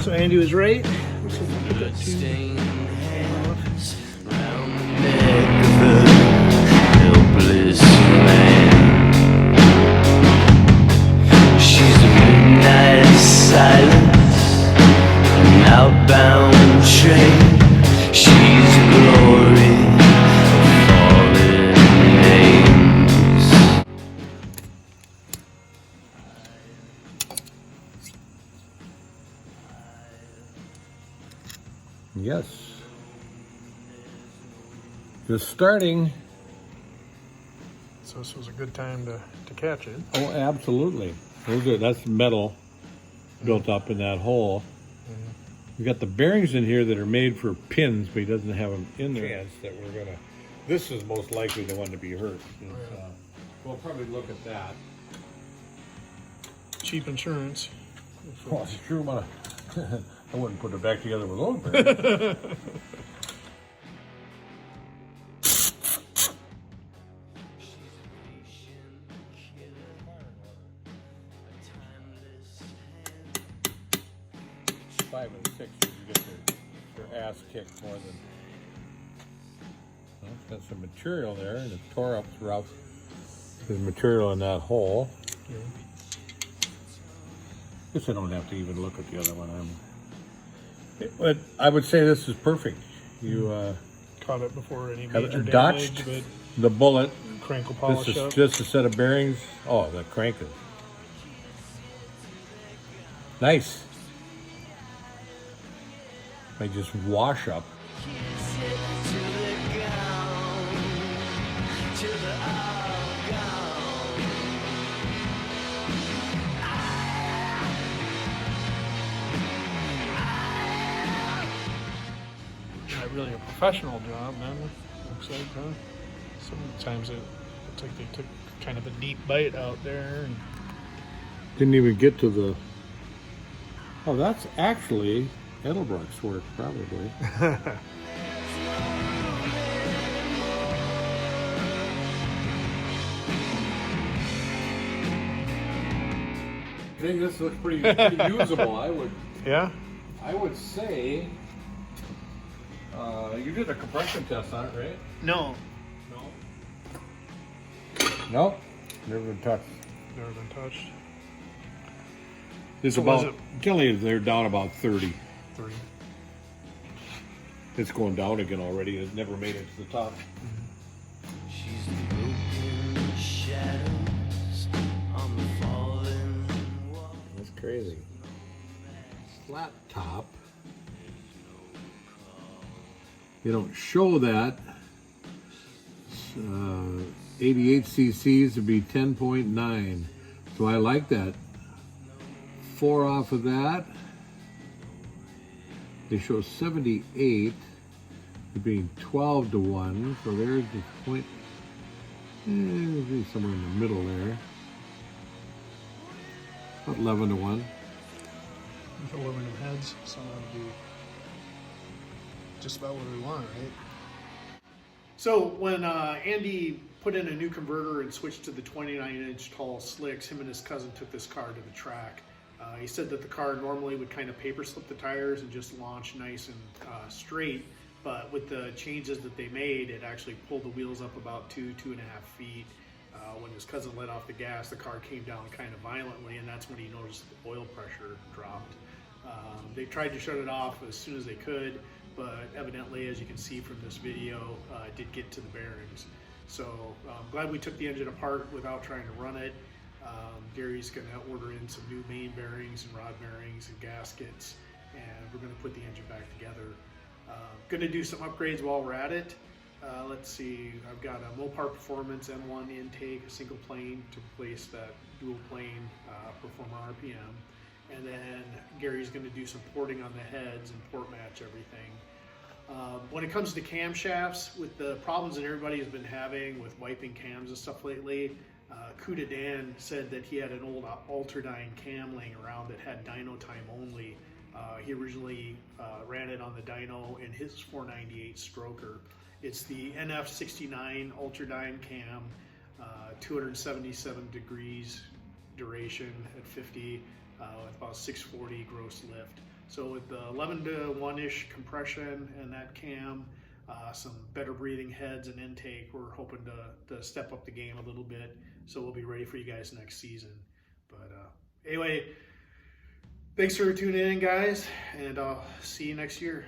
So Andy was right. She's a midnight silence, an outbound train. She's glory, fallen names. Yes. Just starting. So this was a good time to catch it. Oh, absolutely. That's metal built up in that hole. We got the bearings in here that are made for pins, but he doesn't have them in there. Chance that we're gonna. This is most likely the one to be hurt. We'll probably look at that. Cheap insurance. Well, sure, I wouldn't put it back together with those bearings. Five and six, you get their ass kicked more than. Well, it's got some material there, and it tore up throughout. There's material in that hole. Yeah. Guess I don't have to even look at the other one. But I would say this is perfect. You Caught it before any have major dodged damage, the bullet. but crank will polish This is up. just a set of bearings. Oh, the crank is nice. They just wash up. Not really a professional job, man. Looks like, huh? Sometimes it looks like they took kind of a deep bite out there. And Didn't even get to the. Oh, that's actually Edelbrock's work, probably. I think this looks pretty usable. yeah, I would say. You did a compression test on it, right? no, No, never been touched. never been touched. It's So was about. Kelly, they're down about 30. 30. It's going down again already. It never made it to the top. She's the broken shadows on the fallen wall. That's crazy. Flat top. They don't show that. 88 cc's would be 10.9. So I like that. 4 off of that. They show 78 being 12 to 1. So there's the point. Maybe somewhere in the middle there. About 11 to 1. With 11 heads, so that'll be just about what we want, right? So when Andy put in a new converter and switched to the 29-inch tall slicks, him and his cousin took this car to the track. He said that the car normally would kind of paper slip the tires and just launch nice and straight, but with the changes that they made, it actually pulled the wheels up about 2.5 feet. When his cousin let off the gas, the car came down kind of violently, and that's when he noticed the oil pressure dropped. They tried to shut it off as soon as they could, but evidently, as you can see from this video, it did get to the bearings. So I'm glad we took the engine apart without trying to run it. Gary's going to order in some new main bearings and rod bearings and gaskets, and we're going to put the engine back together. Going to do some upgrades while we're at it. Let's see, I've got a Mopar Performance M1 intake, a single plane to replace that dual plane Performer RPM. And then Gary's going to do some porting on the heads and port match everything. When it comes to camshafts, with the problems that everybody has been having with wiping cams and stuff lately, Kuda Dan said that he had an old Ultradyne cam laying around that had dyno time only. He originally ran it on the dyno in his 498 Stroker. It's the NF69 Ultradyne cam, 277 degrees duration at 50, with about 640 gross lift. So with the 11 to 1-ish compression and that cam, some better breathing heads and intake, we're hoping to step up the game a little bit, so we'll be ready for you guys next season. But anyway, thanks for tuning in, guys, and I'll see you next year.